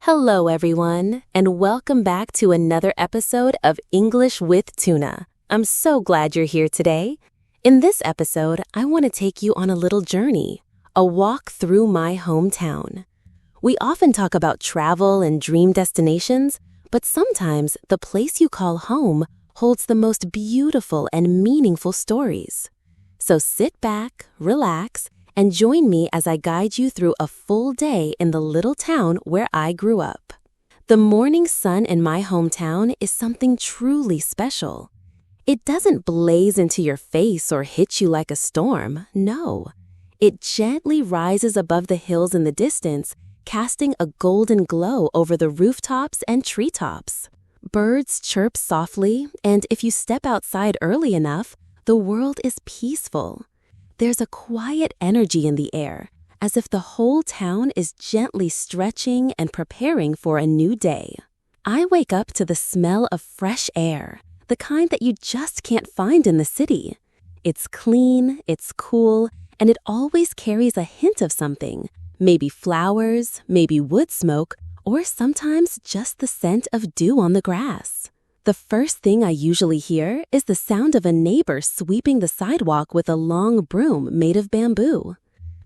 Hello, everyone, and welcome back to another episode of English with Tuna. I'm so glad you're here today. In this episode, I want to take you on a little journey, a walk through my hometown. We often talk about travel and dream destinations, but sometimes the place you call home holds the most beautiful and meaningful stories. So sit back, relax, and join me as I guide you through a full day in the little town where I grew up. The morning sun in my hometown is something truly special. It doesn't blaze into your face or hit you like a storm, no. It gently rises above the hills in the distance, casting a golden glow over the rooftops and treetops. Birds chirp softly, and if you step outside early enough, the world is peaceful. There's a quiet energy in the air, as if the whole town is gently stretching and preparing for a new day. I wake up to the smell of fresh air, the kind that you just can't find in the city. It's clean, it's cool, and it always carries a hint of something, maybe flowers, maybe wood smoke, or sometimes just the scent of dew on the grass. The first thing I usually hear is the sound of a neighbor sweeping the sidewalk with a long broom made of bamboo.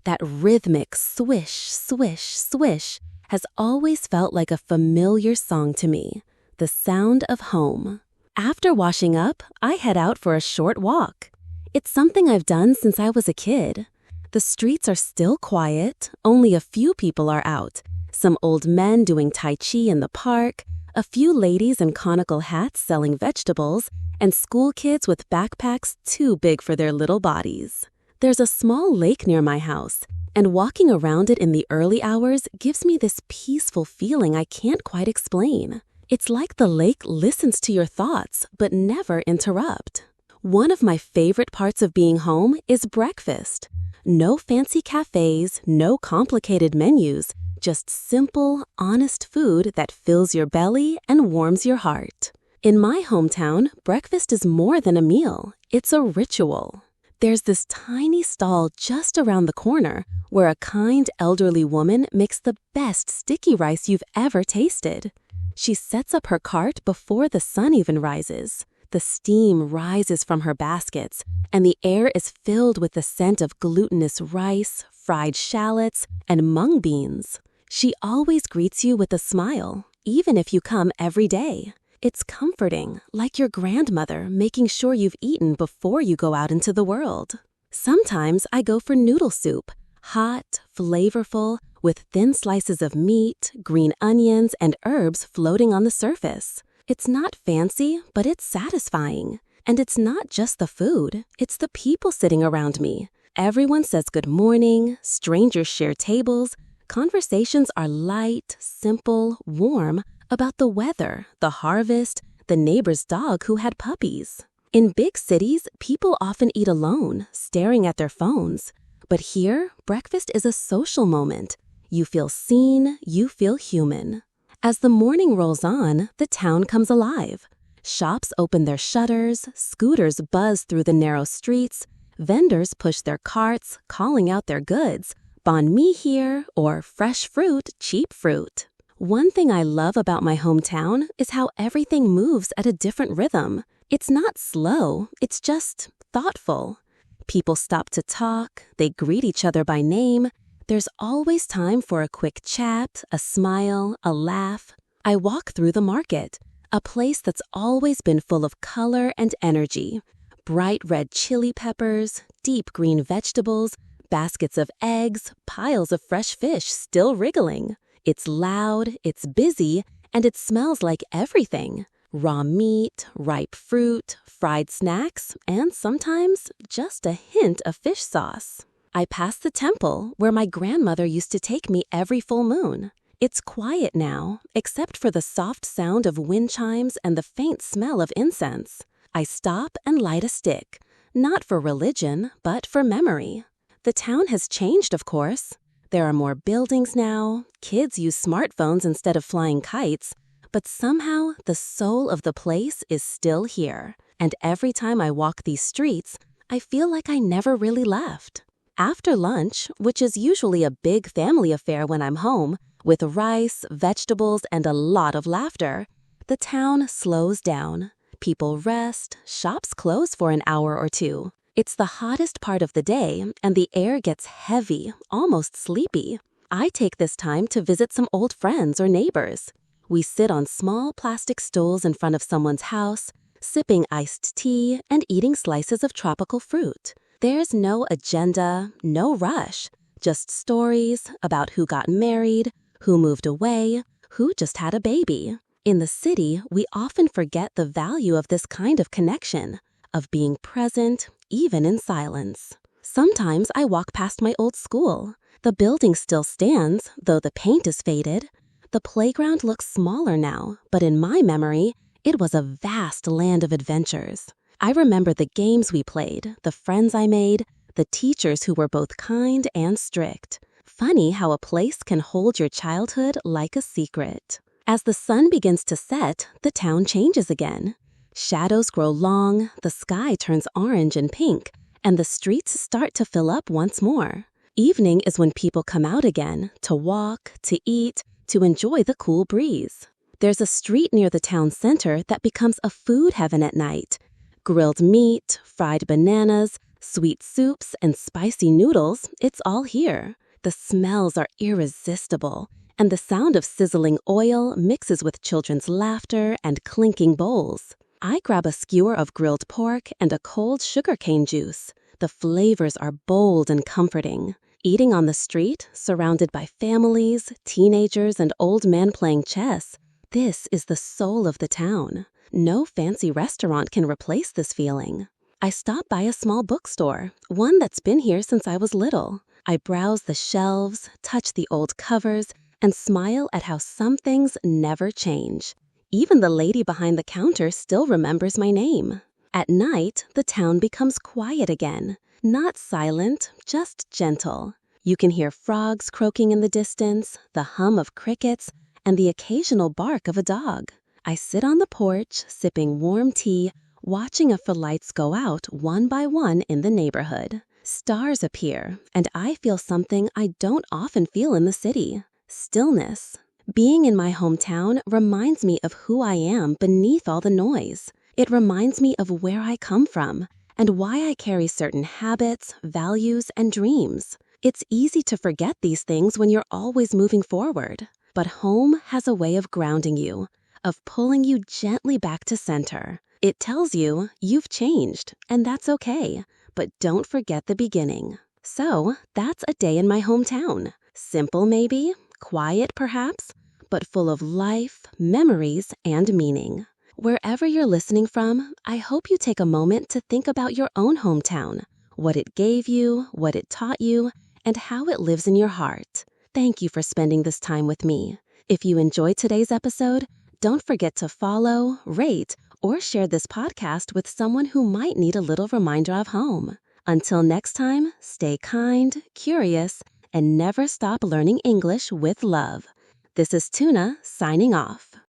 That rhythmic swish, swish, swish has always felt like a familiar song to me, the sound of home. After washing up, I head out for a short walk. It's something I've done since I was a kid. The streets are still quiet, only a few people are out. Some old men doing Tai Chi in the park, a few ladies in conical hats selling vegetables, and school kids with backpacks too big for their little bodies. There's a small lake near my house, and walking around it in the early hours gives me this peaceful feeling I can't quite explain. It's like the lake listens to your thoughts, but never interrupt. One of my favorite parts of being home is breakfast. No fancy cafes, no complicated menus, just simple, honest food that fills your belly and warms your heart. In my hometown, breakfast is more than a meal. It's a ritual. There's this tiny stall just around the corner where a kind elderly woman makes the best sticky rice you've ever tasted. She sets up her cart before the sun even rises. The steam rises from her baskets, and the air is filled with the scent of glutinous rice, fried shallots, and mung beans. She always greets you with a smile, even if you come every day. It's comforting, like your grandmother making sure you've eaten before you go out into the world. Sometimes I go for noodle soup, hot, flavorful, with thin slices of meat, green onions, and herbs floating on the surface. It's not fancy, but it's satisfying. And it's not just the food, it's the people sitting around me. Everyone says good morning, strangers share tables. Conversations are light, simple, warm about the weather, the harvest, the neighbor's dog who had puppies. In big cities, people often eat alone, staring at their phones. But here, breakfast is a social moment. You feel seen, you feel human. As the morning rolls on, the town comes alive. Shops open their shutters, scooters buzz through the narrow streets, vendors push their carts, calling out their goods. Banh mi here, or fresh fruit, cheap fruit. One thing I love about my hometown is how everything moves at a different rhythm. It's not slow, it's just thoughtful. People stop to talk, they greet each other by name. There's always time for a quick chat, a smile, a laugh. I walk through the market, a place that's always been full of color and energy. Bright red chili peppers, deep green vegetables, baskets of eggs, piles of fresh fish still wriggling. It's loud, it's busy, and it smells like everything. Raw meat, ripe fruit, fried snacks, and sometimes just a hint of fish sauce. I pass the temple where my grandmother used to take me every full moon. It's quiet now, except for the soft sound of wind chimes and the faint smell of incense. I stop and light a stick, not for religion, but for memory. The town has changed, of course. There are more buildings now, kids use smartphones instead of flying kites, but somehow the soul of the place is still here. And every time I walk these streets, I feel like I never really left. After lunch, which is usually a big family affair when I'm home, With rice, vegetables, and a lot of laughter, the town slows down. People rest, shops close for an hour or two. It's the hottest part of the day, and the air gets heavy, almost sleepy. I take this time to visit some old friends or neighbors. We sit on small plastic stools in front of someone's house, sipping iced tea and eating slices of tropical fruit. There's no agenda, no rush, just stories about who got married, who moved away, who just had a baby. In the city, we often forget the value of this kind of connection, of being present, even in silence. Sometimes I walk past my old school. The building still stands, though the paint is faded. The playground looks smaller now, but in my memory, it was a vast land of adventures. I remember the games we played, the friends I made, the teachers who were both kind and strict. Funny how a place can hold your childhood like a secret. As the sun begins to set, the town changes again. Shadows grow long, the sky turns orange and pink, and the streets start to fill up once more. Evening is when people come out again, to walk, to eat, to enjoy the cool breeze. There's a street near the town center that becomes a food heaven at night. Grilled meat, fried bananas, sweet soups, and spicy noodles, it's all here. The smells are irresistible, and the sound of sizzling oil mixes with children's laughter and clinking bowls. I grab a skewer of grilled pork and a cold sugarcane juice. The flavors are bold and comforting. Eating on the street, surrounded by families, teenagers, and old men playing chess, this is the soul of the town. No fancy restaurant can replace this feeling. I stop by a small bookstore, one that's been here since I was little. I browse the shelves, touch the old covers, and smile at how some things never change. Even the lady behind the counter still remembers my name. At night, the town becomes quiet again. Not silent, just gentle. You can hear frogs croaking in the distance, the hum of crickets, and the occasional bark of a dog. I sit on the porch, sipping warm tea, watching if the lights go out one by one in the neighborhood. Stars appear, and I feel something I don't often feel in the city. Stillness. Being in my hometown reminds me of who I am beneath all the noise. It reminds me of where I come from and why I carry certain habits, values, and dreams. It's easy to forget these things when you're always moving forward. But home has a way of grounding you, of pulling you gently back to center. It tells you you've changed, and that's okay. But don't forget the beginning. So, that's a day in my hometown. Simple maybe, quiet perhaps, but full of life, memories, and meaning. Wherever you're listening from, I hope you take a moment to think about your own hometown, what it gave you, what it taught you, and how it lives in your heart. Thank you for spending this time with me. If you enjoyed today's episode, don't forget to follow, rate, or share this podcast with someone who might need a little reminder of home. Until next time, stay kind, curious, and never stop learning English with love. This is Tuna signing off.